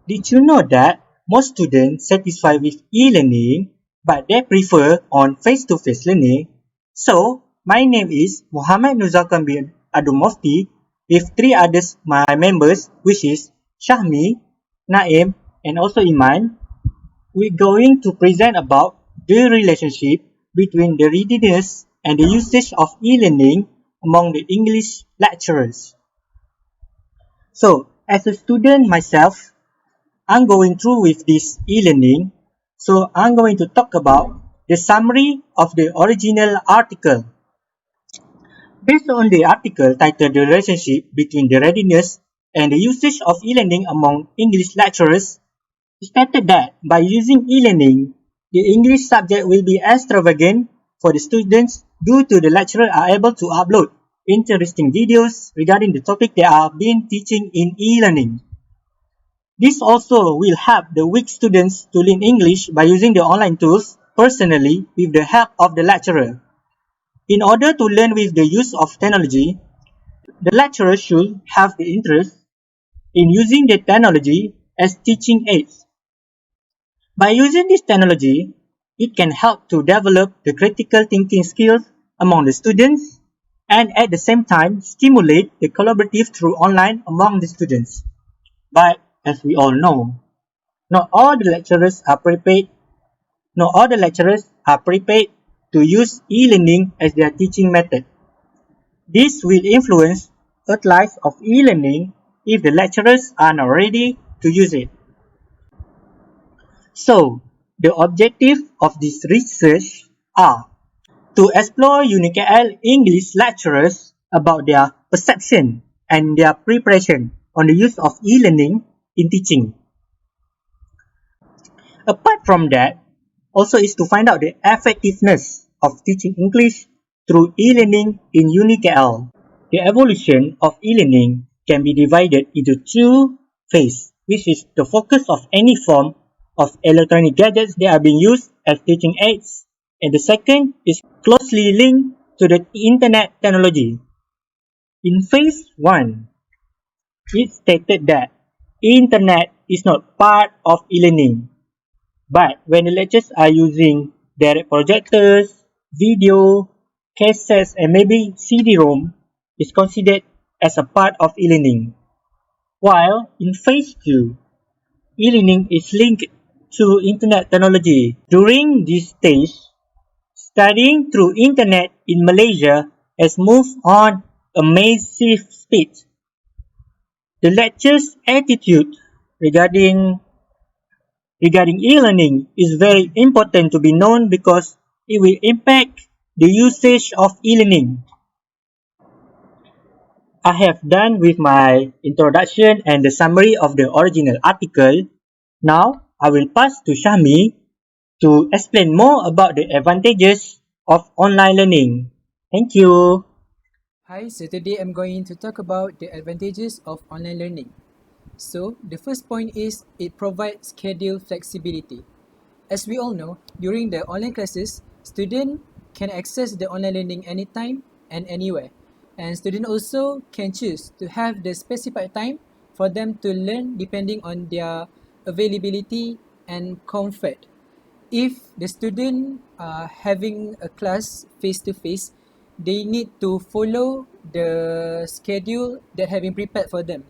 Did you know that most students satisfied with e-learning, but they prefer on face-to-face learning? So, my name is Muhammad Zakuan bin MOFTI with three others my members, which is SYAHMI, NAIM, and also ILMAN. We're going to present about the relationship between the readiness and the usage of e-learning among the English lecturers. So, as a student myself, I'm going through with this e-learning, so I'm going to talk about the summary of the original article. Based on the article titled The Relationship Between the Readiness and the Usage of E-Learning Among English Lecturers, it stated that by using e-learning, the English subject will be extravagant for the students due to the lecturer are able to upload interesting videos regarding the topic they are being teaching in e-learning. This also will help the weak students to learn English by using the online tools personally with the help of the lecturer. In order to learn with the use of technology, the lecturer should have the interest in using the technology as teaching aids. By using this technology, it can help to develop the critical thinking skills among the students and at the same time stimulate the collaborative through online among the students. But as we all know, not all the lecturers are prepared to use e-learning as their teaching method. This will influence the life of e-learning if the lecturers are not ready to use it. So, the objective of this research are to explore UNIKL English lecturers about their perception and their preparation on the use of e-learning in teaching. Apart from that, also is to find out the effectiveness of teaching English through e-learning in UNIKL. The evolution of e-learning can be divided into two phases, which is the focus of any form of electronic gadgets that are being used as teaching aids, and the second is closely linked to the internet technology. In phase 1, it stated that internet is not part of e-learning, but when the lectures are using direct projectors, video, cassettes, and maybe CD-ROM, is considered as a part of e-learning. While in phase 2, e-learning is linked to internet technology. During this stage, studying through internet in Malaysia has moved on a massive speed. The lecture's attitude regarding e-learning is very important to be known because it will impact the usage of e-learning. I have done with my introduction and the summary of the original article. Now, I will pass to SYAHMI to explain more about the advantages of online learning. Thank you. Hi, so today I'm going to talk about the advantages of online learning. So, the first point is it provides schedule flexibility. As we all know, during the online classes, students can access the online learning anytime and anywhere. And students also can choose to have the specified time for them to learn depending on their availability and comfort. If the student are having a class face-to-face, they need to follow the schedule that have been prepared for them.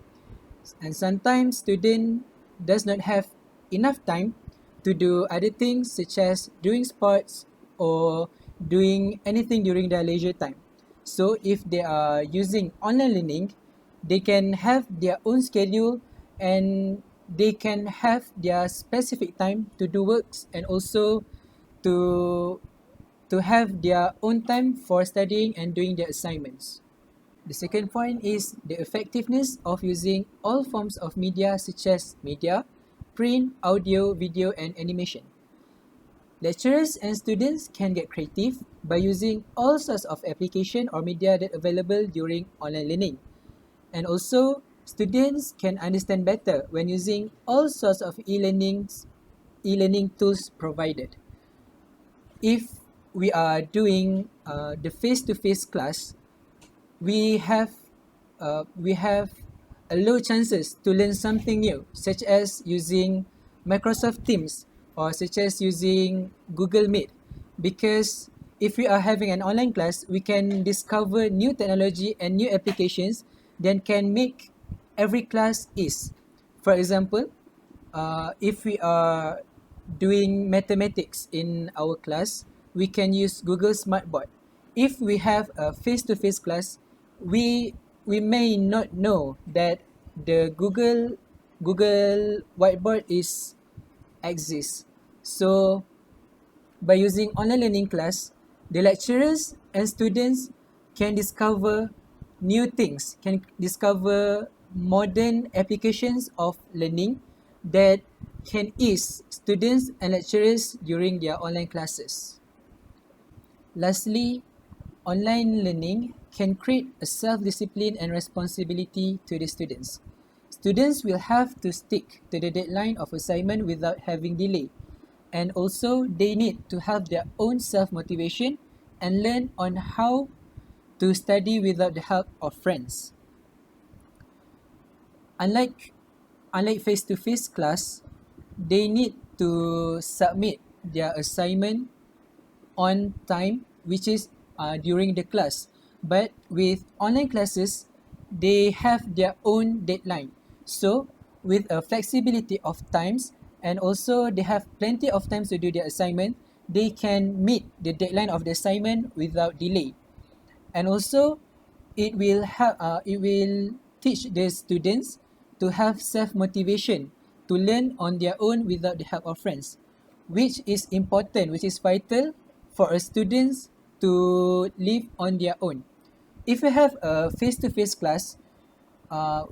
And sometimes student does not have enough time to do other things such as doing sports or doing anything during their leisure time. So if they are using online learning, they can have their own schedule and they can have their specific time to do works and also to have their own time for studying and doing their assignments. The second point is the effectiveness of using all forms of media such as media, print, audio, video, and animation. Lecturers and students can get creative by using all sorts of application or media that are available during online learning. And also, students can understand better when using all sorts of e-learning tools provided. If we are doing the face-to-face class, we have a low chances to learn something new, such as using Microsoft Teams or such as using Google Meet. Because if we are having an online class, we can discover new technology and new applications that can make every class ease. For example, if we are doing mathematics in our class, we can use Google Smartboard. If we have a face-to-face class, we may not know that the Google Whiteboard is exists. So by using online learning class, the lecturers and students can discover new things, can discover modern applications of learning that can ease students and lecturers during their online classes. Lastly, online learning can create a self-discipline and responsibility to the students. Students will have to stick to the deadline of assignment without having delay. And also, they need to have their own self-motivation and learn on how to study without the help of friends. Unlike face-to-face class, they need to submit their assignment on time, which is during the class. But with online classes, they have their own deadline. So with a flexibility of times, and also they have plenty of times to do their assignment, they can meet the deadline of the assignment without delay. And also it will teach the students to have self-motivation to learn on their own without the help of friends, which is important, which is vital for a students to live on their own. If we have a face-to-face class,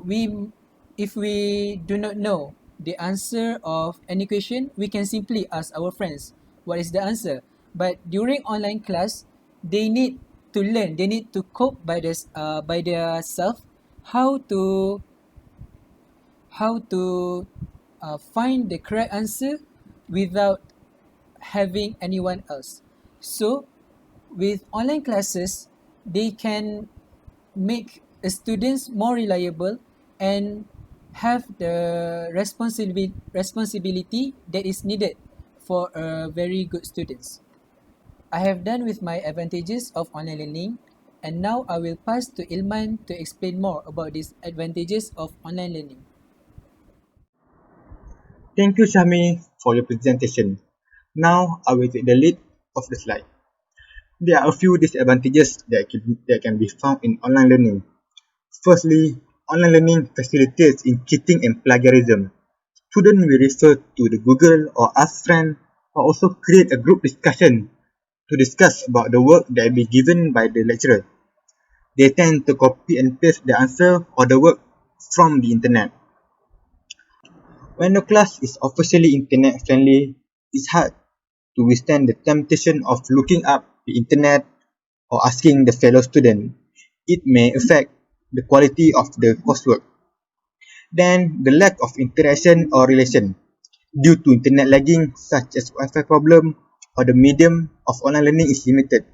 we if we do not know the answer of any question, we can simply ask our friends what is the answer. But during online class, they need to learn, they need to cope by their self how to find the correct answer without having anyone else. So with online classes, they can make students more reliable and have the responsibility that is needed for a very good students. I have done with my advantages of online learning, and now I will pass to Ilman to explain more about these advantages of online learning. Thank you, SYAHMI, for your presentation. Now, I will take the lead of the slide. There are a few disadvantages that can be found in online learning. Firstly, online learning facilitates in cheating and plagiarism. Students will refer to the Google or ask friends, or also create a group discussion to discuss about the work that will be given by the lecturer. They tend to copy and paste the answer or the work from the internet. When the class is officially internet friendly, it's hard to withstand the temptation of looking up the internet or asking the fellow student. It may affect the quality of the coursework. Then, the lack of interaction or relation due to internet lagging such as Wi-Fi problem or the medium of online learning is limited.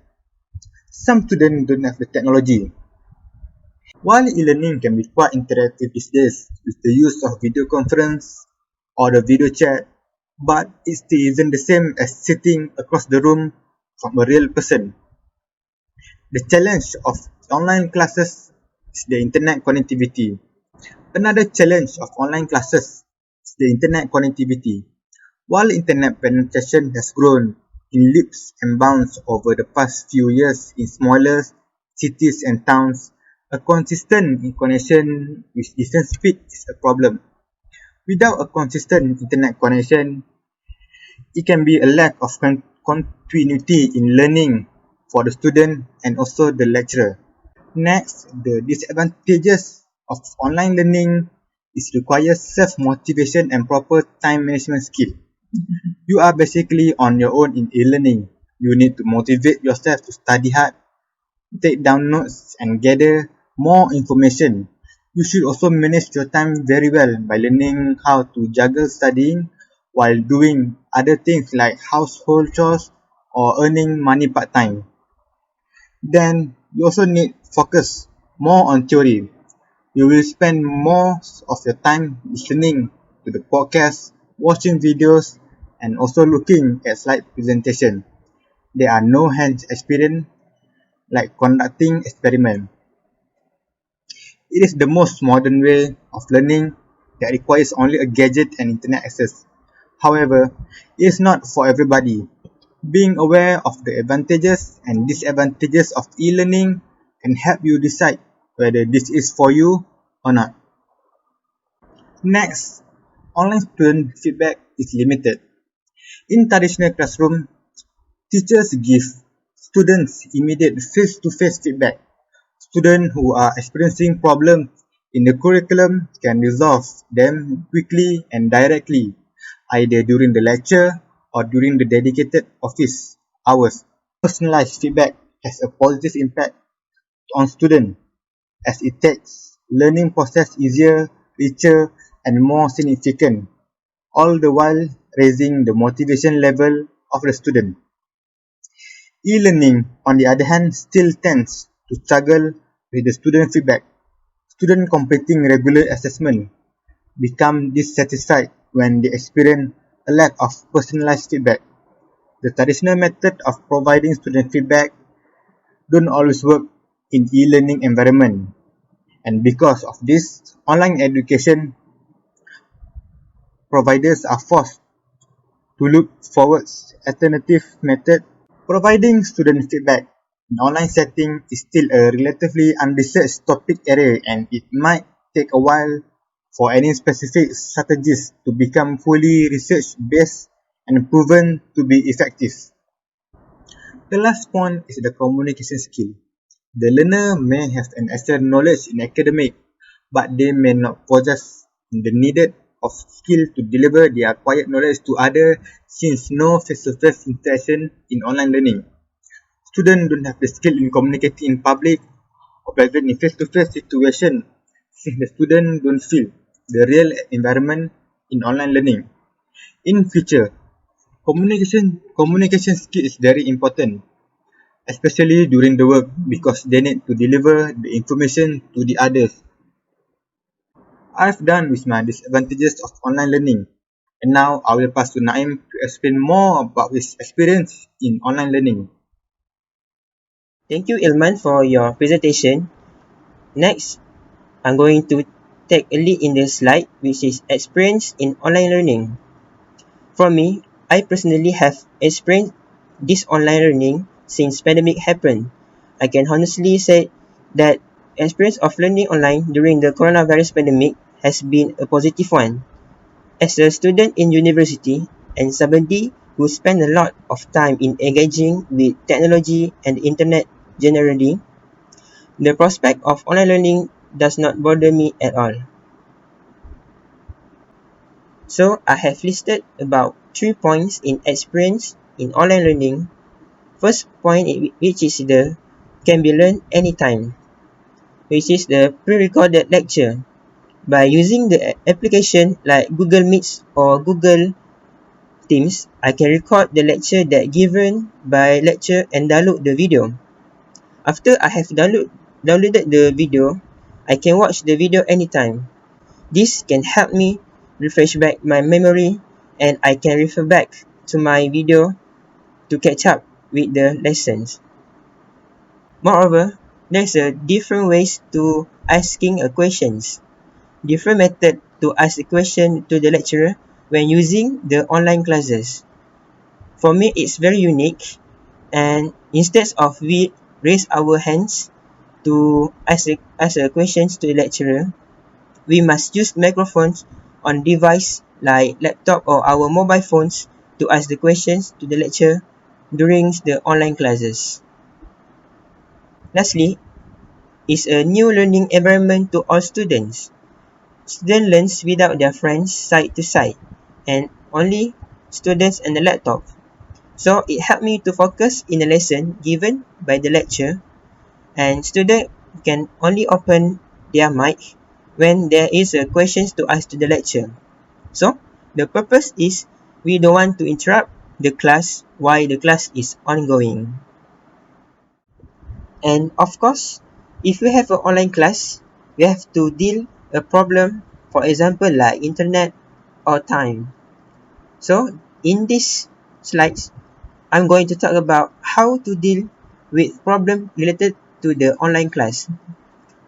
Some students don't have the technology. While e-learning can be quite interactive these days with the use of video conference or the video chat, but it still isn't the same as sitting across the room from a real person. The challenge of online classes is the internet connectivity. Another challenge of online classes is the internet connectivity. While internet penetration has grown in leaps and bounds over the past few years in smaller cities and towns, a consistent connection with decent speed is a problem. Without a consistent internet connection, it can be a lack of continuity in learning for the student and also the lecturer. Next, the disadvantages of online learning is requires self-motivation and proper time management skill. You are basically on your own in e-learning. You need to motivate yourself to study hard, take down notes, and gather more information. You should also manage your time very well by learning how to juggle studying while doing other things like household chores or earning money part-time. Then, you also need focus more on theory. You will spend most of your time listening to the podcast, watching videos, and also looking at slide presentation. There are no hands experience like conducting experiment. It is the most modern way of learning that requires only a gadget and internet access. However, it is not for everybody. Being aware of the advantages and disadvantages of e-learning can help you decide whether this is for you or not. Next, online student feedback is limited. In traditional classroom, teachers give students immediate face-to-face feedback. Students who are experiencing problems in the curriculum can resolve them quickly and directly, either during the lecture or during the dedicated office hours. Personalized feedback has a positive impact on students as it takes learning process easier, richer, and more significant, all the while raising the motivation level of the student. E-learning, on the other hand, still tends to struggle with the student feedback. Students completing regular assessment become dissatisfied when they experience a lack of personalized feedback. The traditional method of providing student feedback don't always work in e-learning environment. And because of this, online education providers are forced to look forward alternative method. Providing student feedback in online setting is still a relatively unresearched topic area, and it might take a while for any specific strategies to become fully research-based and proven to be effective. The last point is the communication skill. The learner may have an excellent knowledge in academic, but they may not possess the needed of skill to deliver their acquired knowledge to others since no face-to-face interaction in online learning. Students don't have the skill in communicating in public or present in face-to-face situation since the students don't feel the real environment in online learning. In future, communication skill is very important, especially during the work because they need to deliver the information to the others. I've done with my disadvantages of online learning, and now I will pass to Naim to explain more about his experience in online learning. Thank you, Ilman, for your presentation. Next, I'm going to take a lead in the slide, which is experience in online learning. For me, I personally have experienced this online learning since pandemic happened. I can honestly say that experience of learning online during the coronavirus pandemic has been a positive one. As a student in university and somebody who spent a lot of time in engaging with technology and the internet generally, the prospect of online learning does not bother me at all. So I have listed about 3 points in experience in online learning. First point, which is the can be learned anytime, which is the pre-recorded lecture. By using the application like Google Meets or Google Teams, I can record the lecture that given by lecture and download the video. After I have downloaded the video, I can watch the video anytime. This can help me refresh back my memory and I can refer back to my video to catch up with the lessons. Moreover, there's a different ways to asking a questions. Different method to ask a question to the lecturer when using the online classes. For me, it's very unique, and instead of we raise our hands to ask a questions to the lecturer, we must use microphones on device like laptop or our mobile phones to ask the questions to the lecturer during the online classes. Lastly, is a new learning environment to all students. Students learn without their friends side to side and only students and the laptop. So it helped me to focus in the lesson given by the lecturer, and students can only open their mic when there is a questions to ask to the lecturer. So the purpose is we don't want to interrupt the class while the class is ongoing. And of course, if you have an online class, we have to deal a problem, for example, like internet or time. So in this slides, I'm going to talk about how to deal with problem related to the online class.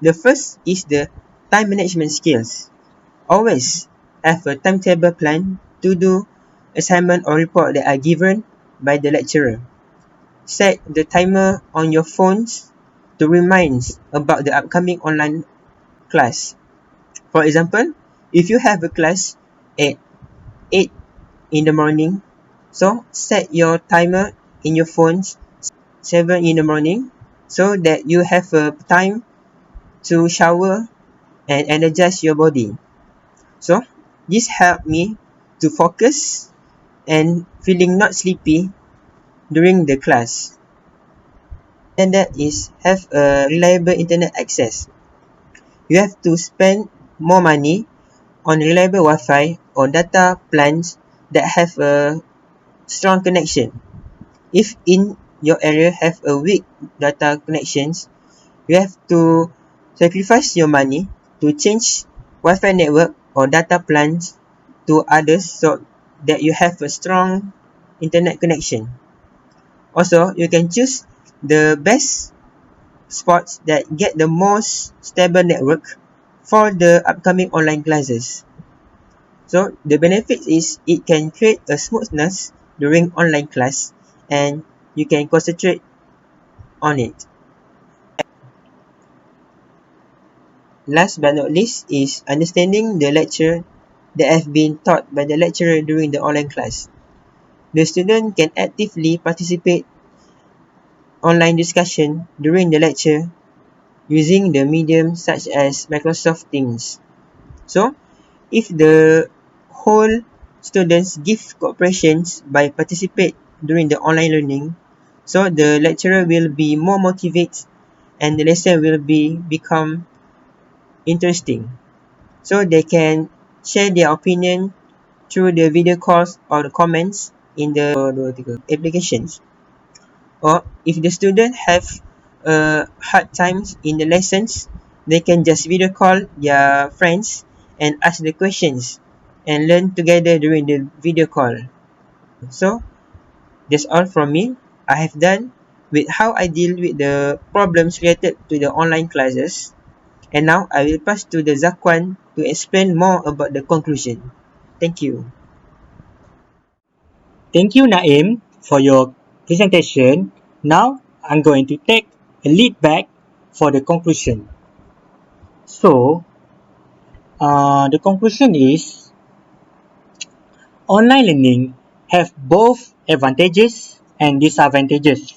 The first is the time management skills. Always have a timetable plan to do assignment or report that are given by the lecturer. Set the timer on your phones to remind about the upcoming online class. For example, if you have a class at 8 in the morning, so set your timer in your phones 7 in the morning so that you have a time to shower and energize your body. So this helped me to focus and feeling not sleepy during the class. And that is have a reliable internet access. You have to spend more money on reliable Wi-Fi or data plans that have a strong connection. If in your area have a weak data connections, you have to sacrifice your money to change Wi-Fi network or data plans to others so that you have a strong internet connection. Also, you can choose the best spots that get the most stable network for the upcoming online classes. So the benefit is it can create a smoothness during online class and you can concentrate on it. Last but not least is understanding the lecture that have been taught by the lecturer during the online class. The student can actively participate online discussion during the lecture using the medium such as Microsoft Teams. So, if the whole students give cooperations by participate during the online learning, so the lecturer will be more motivated and the lesson will become interesting. So they can share their opinion through the video calls or the comments in the applications. Or if the student have hard times in the lessons, they can just video call their friends and ask the questions and learn together during the video call. So that's all from me. I have done with how I deal with the problems related to the online classes. And now I will pass to the Zakuan to explain more about the conclusion. Thank you. Thank you, Naim, for your presentation. Now, I'm going to take a lead back for the conclusion. So, the conclusion is online learning have both advantages and disadvantages.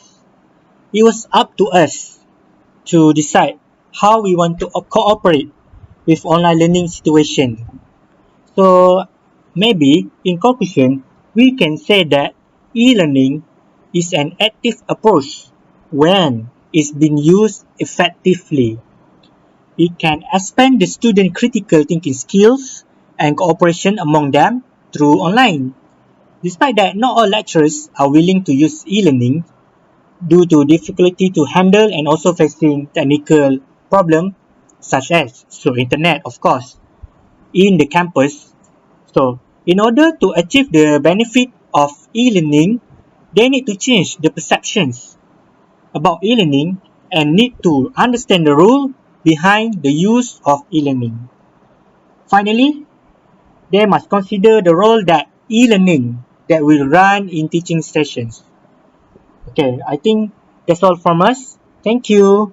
It was up to us to decide how we want to cooperate with online learning situation. So maybe in conclusion, we can say that e-learning is an active approach when it's being used effectively. It can expand the student critical thinking skills and cooperation among them through online. Despite that, not all lecturers are willing to use e-learning due to difficulty to handle and also facing technical problems such as internet, of course, in the campus. So, in order to achieve the benefit of e-learning, they need to change the perceptions about e-learning and need to understand the rule behind the use of e-learning. Finally, they must consider the role that e-learning that will run in teaching sessions. Okay, I think that's all from us. Thank you.